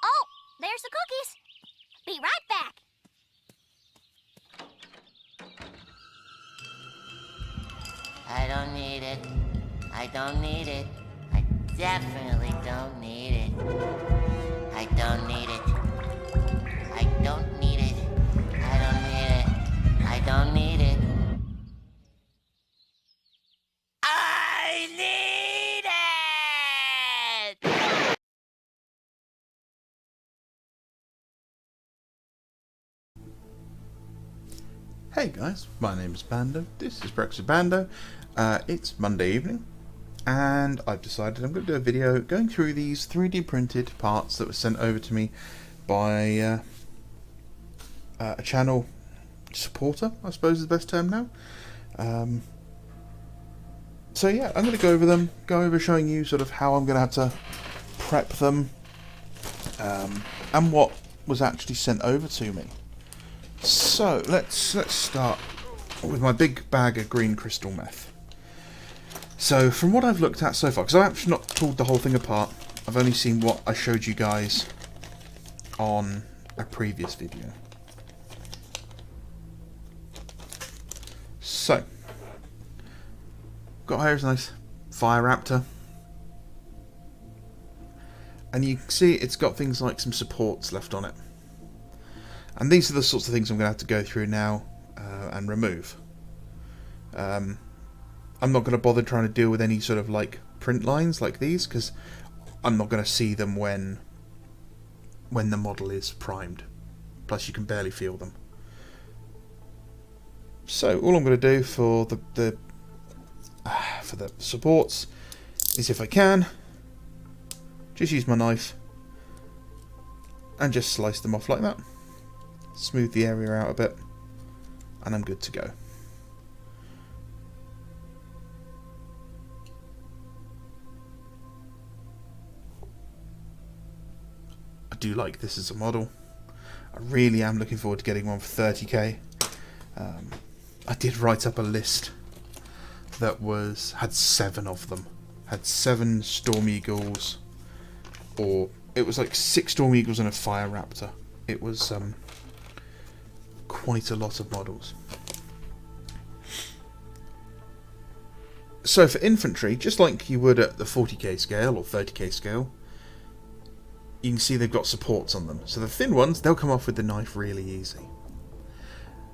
Oh, there's the cookies. Be right back. I don't need it. I don't need it. I definitely don't need it. I don't need it. I don't need it. I don't need it. I don't need it. I need it! Hey guys, my name is Bando, this is Brexit Bando. It's Monday evening, and I've decided I'm going to do a video going through these 3D printed parts that were sent over to me by a channel supporter, I suppose is the best term now. So yeah, I'm going to go over them, showing you sort of how I'm going to have to prep them, and what was actually sent over to me. So let's start with my big bag of green crystal meth. So from what I've looked at so far, because I've actually not pulled the whole thing apart, I've only seen what I showed you guys on a previous video. So got here is a nice fire raptor, and you can see it's got things like some supports left on it. And these are the sorts of things I'm going to have to go through now and remove. I'm not going to bother trying to deal with any sort of like print lines like these, because I'm not going to see them when the model is primed. Plus you can barely feel them. So all I'm going to do for the supports is, if I can, just use my knife and just slice them off like that. Smooth the area out a bit, and I'm good to go. I do like this as a model. I really am looking forward to getting one for 30k. I did write up a list that had 7 of them. Had 7 Storm Eagles, or it was like 6 Storm Eagles and a Fire Raptor. It was quite a lot of models. So for infantry, just like you would at the 40k scale or 30k scale, you can see they've got supports on them. So the thin ones, they'll come off with the knife really easy.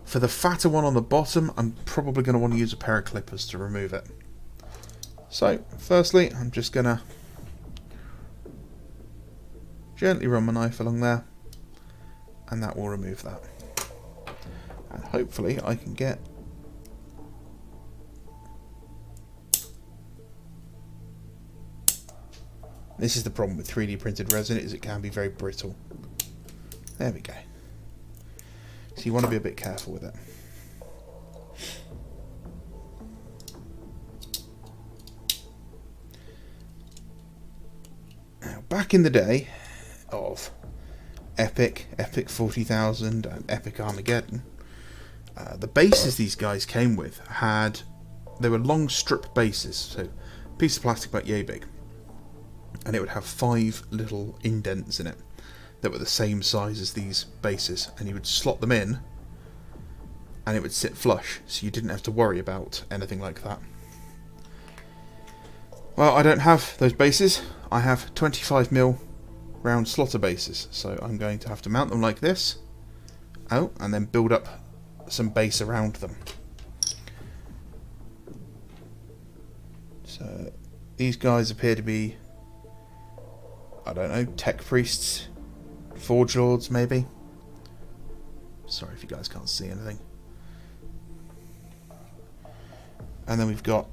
For the fatter one on the bottom, I'm probably going to want to use a pair of clippers to remove it. So firstly, I'm just going to gently run my knife along there, and that will remove that. And hopefully I can get this is the problem with 3D printed resin, is it can be very brittle. There we go. So you want to be a bit careful with it. Now, back in the day of Epic 40,000 and Epic Armageddon, the bases these guys came with they were long strip bases, so a piece of plastic about yay big, and it would have 5 little indents in it that were the same size as these bases, and you would slot them in and it would sit flush, so you didn't have to worry about anything like that. Well, I don't have those bases. I have 25mm round slotter bases, so I'm going to have to mount them like this, and then build up some base around them. So these guys appear to be, I don't know, tech priests, forge lords maybe. Sorry if you guys can't see anything. And then we've got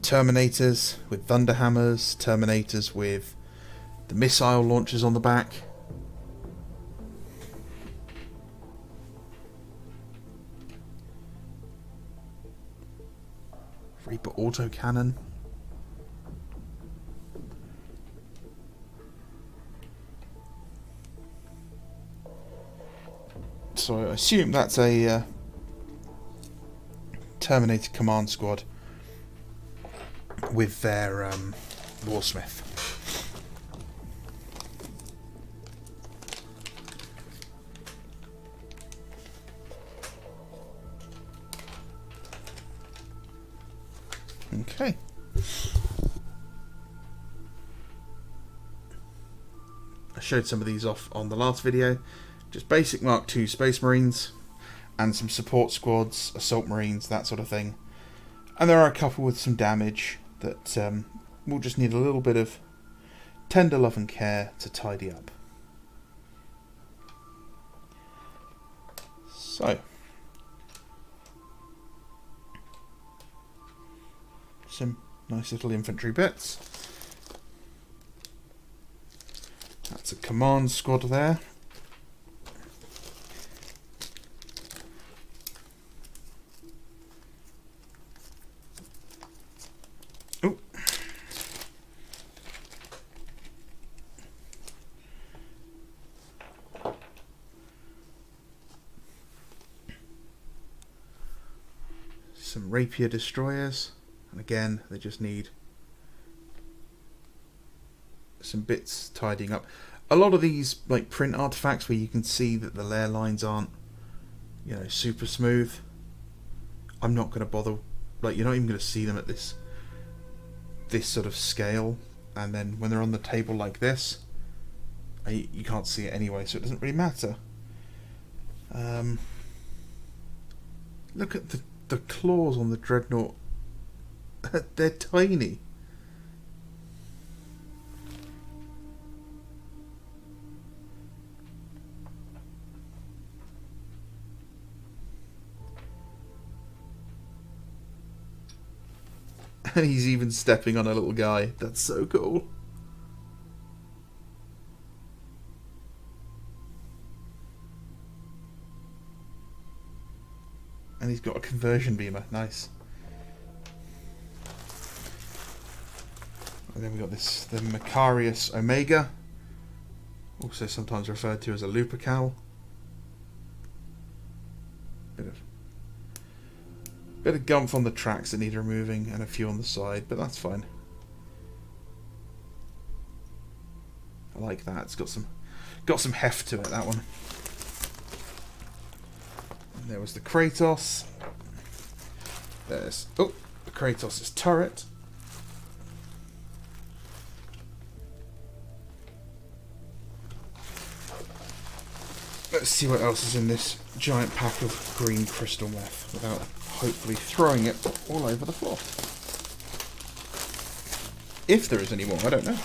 Terminators with thunder hammers, Terminators with the missile launchers on the back. Reaper autocannon. So I assume that's a Terminator command squad with their Warsmith. Okay. I showed some of these off on the last video. Just basic Mark II Space Marines and some support squads, assault marines, that sort of thing. And there are a couple with some damage that will just need a little bit of tender love and care to tidy up. So, some nice little infantry bits. That's a command squad there. Oh. Some rapier destroyers, and again they just need some bits tidying up. A lot of these like print artifacts where you can see that the layer lines aren't, you know, super smooth, I'm not going to bother. Like, you're not even going to see them at this sort of scale, and then when they're on the table like this, you can't see it anyway, so it doesn't really matter. Look at the claws on the dreadnought. They're tiny. And he's even stepping on a little guy. That's so cool. And he's got a conversion beamer. Nice. And then we got this, the Macarius Omega, also sometimes referred to as a Lupercal. Bit of gumph on the tracks that need removing, and a few on the side, but that's fine. I like that. It's got some heft to it, that one. And there was the Kratos. There's the Kratos' turret. Let's see what else is in this giant pack of green crystal meth without hopefully throwing it all over the floor. If there is any more, I don't know.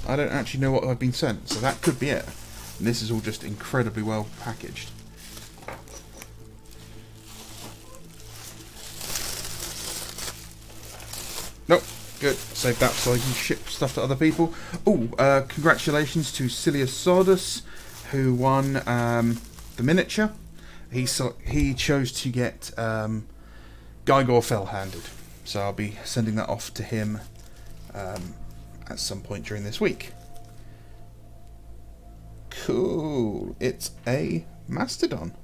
I don't actually know what I've been sent, so that could be it. And this is all just incredibly well packaged. Nope, good. Save that so I can ship stuff to other people. Oh, congratulations to Silius Sardus, who won the miniature. He chose to get Gygor Fell-handed, so I'll be sending that off to him at some point during this week. Cool. It's a Mastodon.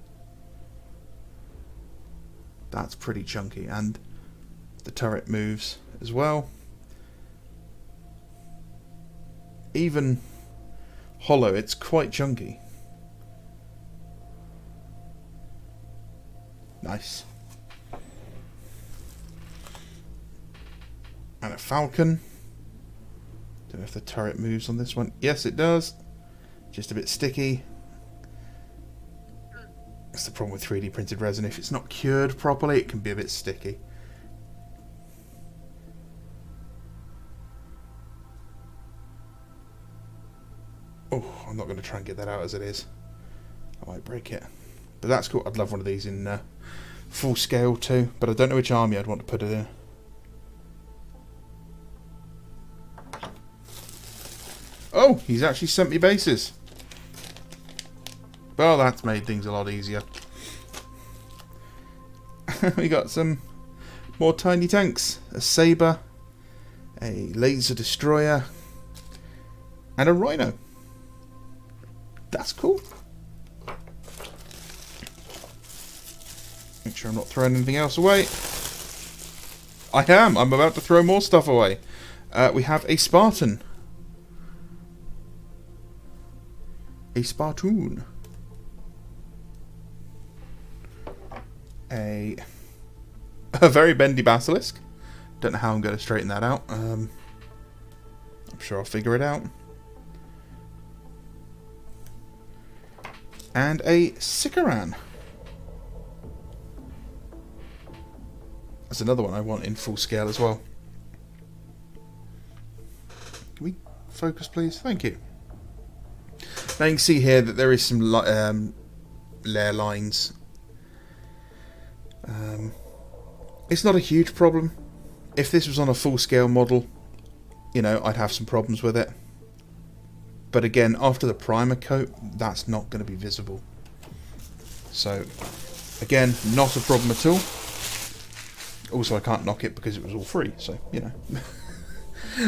That's pretty chunky, and the turret moves as well. Even hollow, it's quite chunky. Nice. And a Falcon. Don't know if the turret moves on this one. Yes, it does. Just a bit sticky. That's the problem with 3D printed resin. If it's not cured properly, it can be a bit sticky. Oh, I'm not going to try and get that out as it is. I might break it. But that's cool. I'd love one of these in full scale too, but I don't know which army I'd want to put it in. Oh, he's actually sent me bases. Well, that's made things a lot easier. We got some more tiny tanks. A Sabre, a Laser Destroyer, and a Rhino. That's cool. Make sure I'm not throwing anything else away. I am. I'm about to throw more stuff away. We have a Spartan. A Spartoon. A very bendy Basilisk. Don't know how I'm going to straighten that out. I'm sure I'll figure it out. And a Sikaran. That's another one I want in full scale as well. Can we focus, please? Thank you. Now you can see here that there is some layer lines. It's not a huge problem. If this was on a full scale model, you know, I'd have some problems with it. But again, after the primer coat, that's not going to be visible. So, again, not a problem at all. Also, I can't knock it because it was all free, so, you know.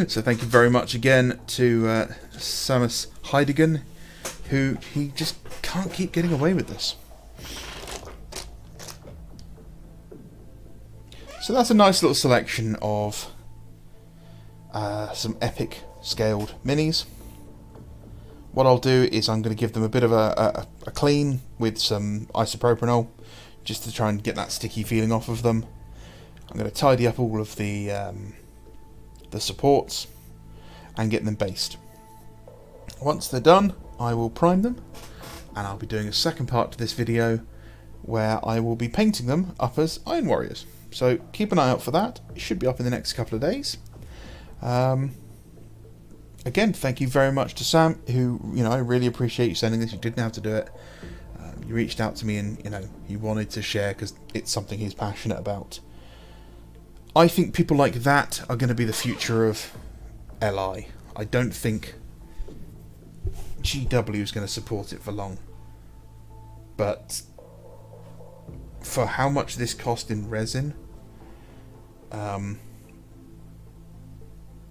So thank you very much again to Samus Heidigan, who he just can't keep getting away with this. So that's a nice little selection of some epic scaled minis. What I'll do is I'm going to give them a bit of a clean with some isopropanol, just to try and get that sticky feeling off of them. I'm going to tidy up all of the supports and get them based. Once they're done, I will prime them, and I'll be doing a second part to this video where I will be painting them up as Iron Warriors. So keep an eye out for that. It should be up in the next couple of days. Again, thank you very much to Sam, who, you know, I really appreciate you sending this. You didn't have to do it. You reached out to me and, you know, you wanted to share because it's something he's passionate about. I think people like that are going to be the future of LI. I don't think GW is going to support it for long. But for how much this cost in resin,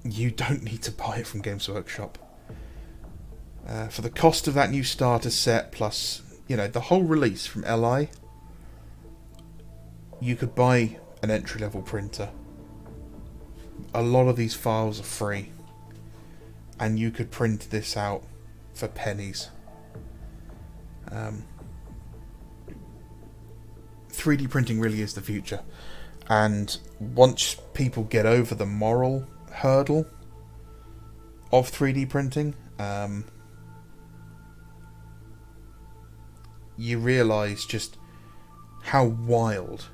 you don't need to buy it from Games Workshop. For the cost of that new starter set, plus, you know, the whole release from LI, you could buy an entry-level printer. A lot of these files are free, and you could print this out for pennies. 3D printing really is the future, and once people get over the moral hurdle of 3D printing, you realise just how wild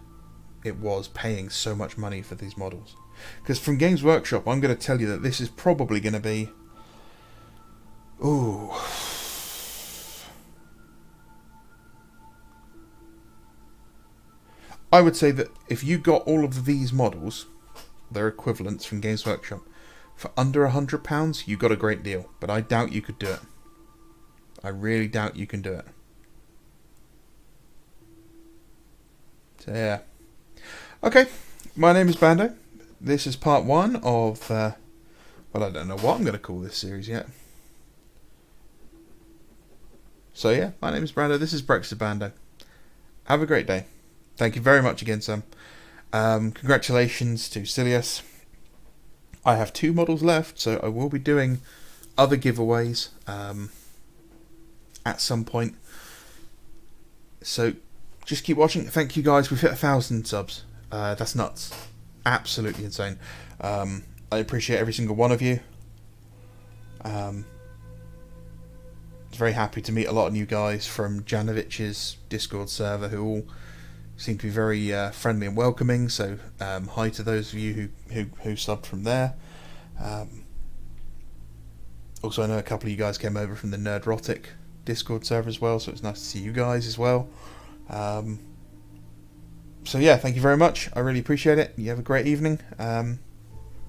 it was paying so much money for these models. Because from Games Workshop, I'm going to tell you that this is probably going to be... Ooh... I would say that if you got all of these models, their equivalents from Games Workshop, for under £100, you got a great deal. But I doubt you could do it. I really doubt you can do it. So yeah. Okay, my name is Bando. This is part 1 of, well, I don't know what I'm going to call this series yet. So yeah, my name is Bando. This is Brexit Bando. Have a great day. Thank you very much again, Sam. Congratulations to Silius. I have 2 models left, so I will be doing other giveaways at some point. So just keep watching. Thank you guys. We've hit 1,000 subs. That's nuts. Absolutely insane. I appreciate every single one of you. I was very happy to meet a lot of new guys from Janovich's Discord server who all seem to be very friendly and welcoming, so hi to those of you who subbed from there. Also, I know a couple of you guys came over from the Nerdrotic Discord server as well, so it's nice to see you guys as well. So yeah, thank you very much. I really appreciate it. You have a great evening. Bye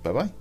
bye.